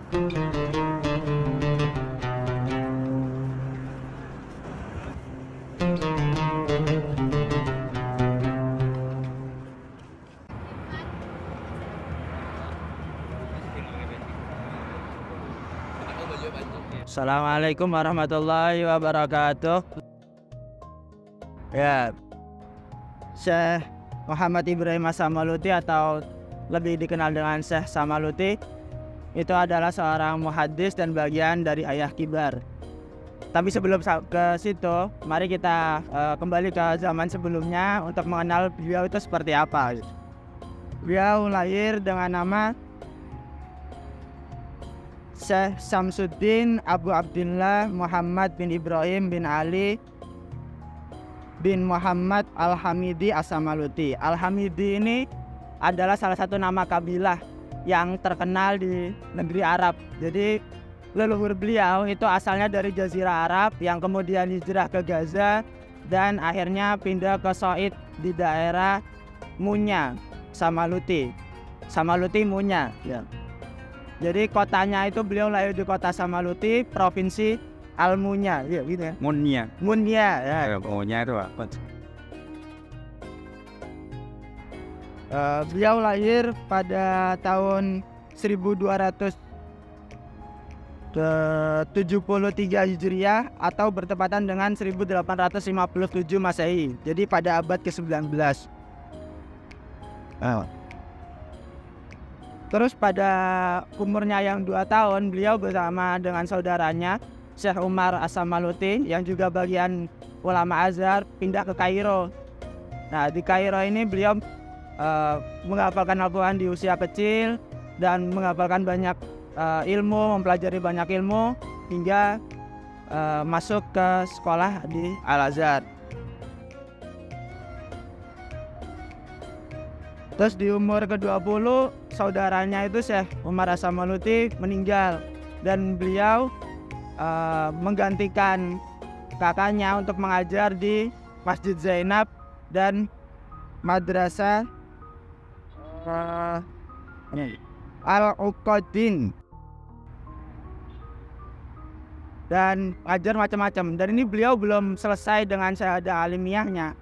Assalamualaikum warahmatullahi wabarakatuh. Ya, Syekh Muhammad Ibrahim As-Samaluti atau lebih dikenal dengan Syekh Samaluti itu adalah seorang muhaddis dan bagian dari ayah kibar. Tapi sebelum ke situ, mari kita kembali ke zaman sebelumnya untuk mengenal beliau itu seperti apa. Beliau lahir dengan nama Syekh Samsuddin Abu Abdillah Muhammad bin Ibrahim bin Ali bin Muhammad Al-Hamidi As-Samaluti. Al-Hamidi ini adalah salah satu nama kabilah yang terkenal di negeri Arab. Jadi leluhur beliau itu asalnya dari Jazirah Arab yang kemudian hijrah ke Gaza dan akhirnya pindah ke Soid di daerah Munya, Samaluti Munya ya. Jadi kotanya itu beliau lahir di kota Samaluti, provinsi Al-Munya, ya gitu ya. Munya ya. Munya itu apa? Beliau lahir pada tahun 1273 Hijriah atau bertepatan dengan 1857 Masehi. Jadi pada abad ke-19. Terus pada umurnya yang 2 tahun, beliau bersama dengan saudaranya Syekh Umar As-Samaluti yang juga bagian ulama Azhar pindah ke Kairo. Nah, di Kairo ini beliau menghafalkan Al-Quran di usia kecil dan menghafalkan banyak ilmu, mempelajari banyak ilmu hingga masuk ke sekolah di Al-Azhar. Terus di umur ke-20 saudaranya itu Syekh Umar As-Samaluti meninggal dan beliau menggantikan kakaknya untuk mengajar di Masjid Zainab dan Madrasah Al-Uqadin dan ajar macam-macam. Dan ini beliau belum selesai dengan syahadah alimiyahnya.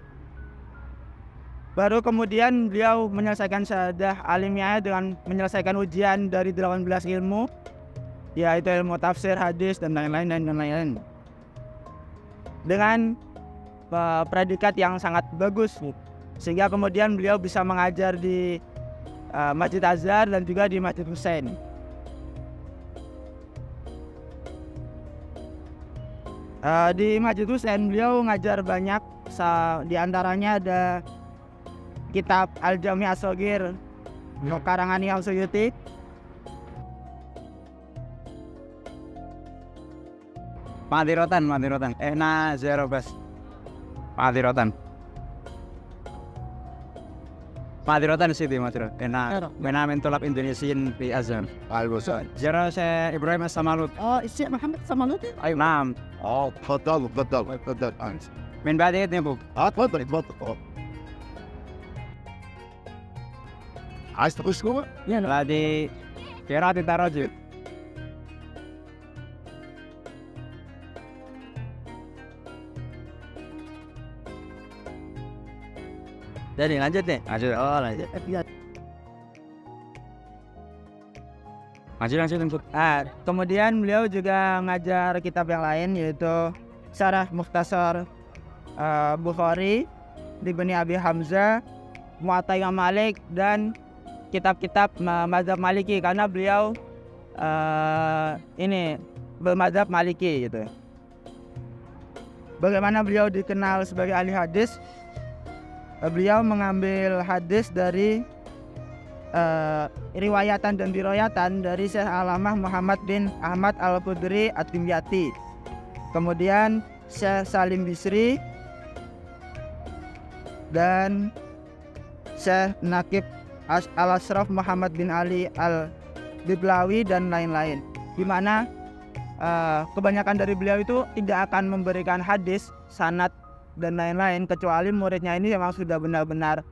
Baru kemudian beliau menyelesaikan syahadah alimiyahnya dengan menyelesaikan ujian dari 18 ilmu, yaitu ilmu tafsir, hadis, dan lain-lain. Dengan predikat yang sangat bagus, sehingga kemudian beliau bisa mengajar di Masjid Azhar dan juga di Masjid Husain. Di Masjid Husain beliau ngajar banyak, di antaranya ada kitab Al-Jami' As-Shaghir karangan Imam Suyuti, Madirotan zero bas Madirotan Siti Mena mentolab Indonesian di Azhar Al-Busan. Zero saya Ibrahim As-Samalut. Syekh Muhammad Samaluti. Ayo nam. تفضل. Min بعد nih bu. اتفضل. عايز تخش جوه؟ Ladi Qiraat Tarajud. Jadi lanjut deh. Lanjut. Lanjut. Kemudian beliau juga ngajar kitab yang lain yaitu Syarah Mukhtasar Bukhari di Bani Abi Hamzah, Muwatta Imam Malik dan kitab-kitab mazhab Maliki karena beliau ini bermazhab Maliki gitu. Bagaimana beliau dikenal sebagai ahli hadis? Beliau mengambil hadis dari riwayatan dan diriwayatan dari Syekh Alamah Muhammad bin Ahmad Al-Qudri At-Timyati, kemudian Syekh Salim Bisri dan Syekh Naqib Al-Ashraf Muhammad bin Ali Al-Biblawi dan lain-lain, di mana kebanyakan dari beliau itu tidak akan memberikan hadis, sanad dan lain-lain kecuali muridnya ini memang sudah benar-benar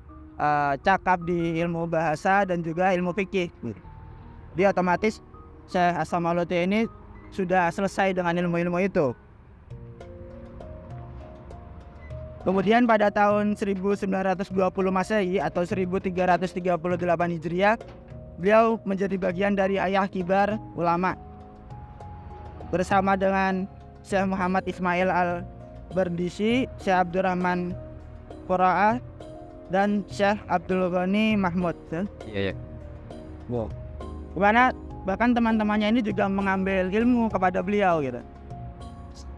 cakap di ilmu bahasa dan juga ilmu fikih. Dia otomatis Syekh As-Samaluti ini sudah selesai dengan ilmu-ilmu itu. Kemudian pada tahun 1920 Masehi atau 1338 Hijriah, beliau menjadi bagian dari ayah kibar ulama bersama dengan Syekh Muhammad Ismail Al-Bardisi, Syekh Abdurrahman Qura'ah, dan Syekh Abdul Ghani Mahmud. Iya. Wow. Dimana bahkan teman-temannya ini juga mengambil ilmu kepada beliau gitu.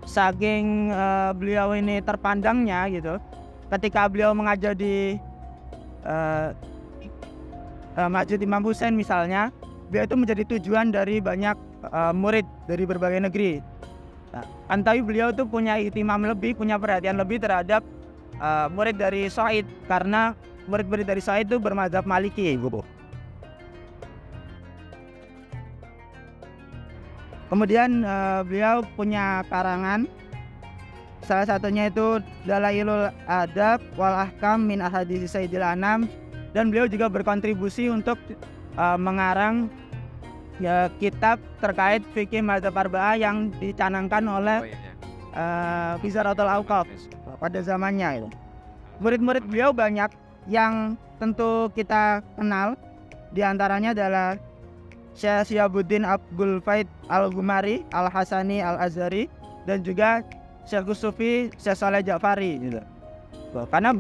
Saking beliau ini terpandangnya gitu, ketika beliau mengajar di Masjid Imam Husain misalnya, beliau itu menjadi tujuan dari banyak murid dari berbagai negeri. Tapi beliau itu punya ihtimam lebih, punya perhatian lebih terhadap murid dari Sa'id, karena murid-murid dari Sa'id itu bermadzhab Maliki. Kemudian beliau punya karangan, salah satunya itu Dalailul Adab wal Ahkam min Ahadits Sayyidil Anam, dan beliau juga berkontribusi untuk mengarang kitab terkait fikih mazhab arba'ah yang dicanangkan oleh Wizaratul Auqaf pada zamannya itu. Murid-murid beliau banyak yang tentu kita kenal, diantaranya adalah Syekh Syihabuddin Abdul Faid Al-Ghumari, Al-Hasani Al-Azhari, dan juga Syekh Sufi Syekh Saleh Ja'fari gitu. Karena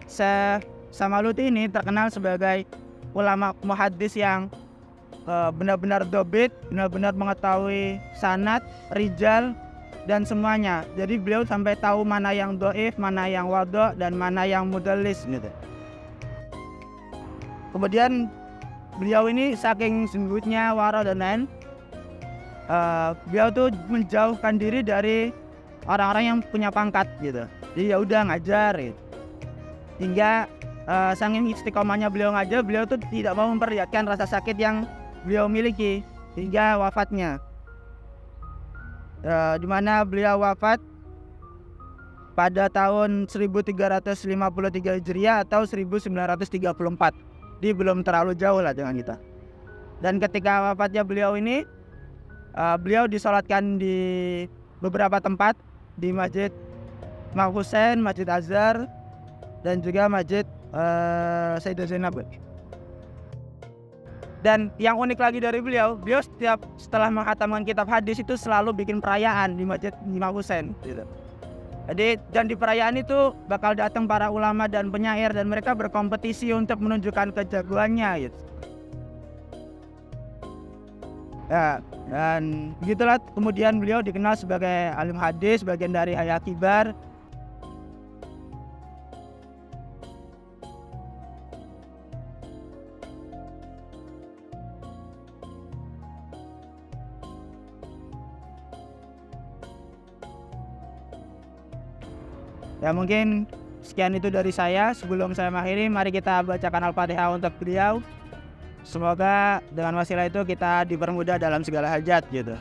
Syekh Samaluti ini terkenal sebagai ulama muhaddis yang benar-benar dobit, benar-benar mengetahui sanad, rijal, dan semuanya. Jadi beliau sampai tahu mana yang doif, mana yang wadho, dan mana yang mudallis gitu. Kemudian beliau ini saking sungguhnya wara dan lain, beliau tuh menjauhkan diri dari orang-orang yang punya pangkat gitu. Jadi ya udah ngajar gitu. Hingga saking istiqomahnya beliau ngajar, beliau tuh tidak mau memperlihatkan rasa sakit yang beliau miliki hingga wafatnya. Di mana beliau wafat pada tahun 1353 Hijriah atau 1934. Jadi belum terlalu jauh lah dengan kita. Dan ketika wafatnya beliau ini, beliau disolatkan di beberapa tempat, di Masjid Imam Husain, Masjid Azhar, dan juga Masjid Sayyidah Zainab. Dan yang unik lagi dari beliau setelah menghatamkan kitab hadis itu selalu bikin perayaan di Masjid Imam Husain gitu. Jadi dan di perayaan itu bakal datang para ulama dan penyair, dan mereka berkompetisi untuk menunjukkan kejagoannya gitu. Ya, dan begitulah kemudian beliau dikenal sebagai alim hadis, bagian dari hayat kibar. Ya mungkin sekian itu dari saya. Sebelum saya mengakhiri, mari kita bacakan Al-Fatihah untuk beliau. Semoga dengan wasilah itu kita dipermudah dalam segala hajat gitu.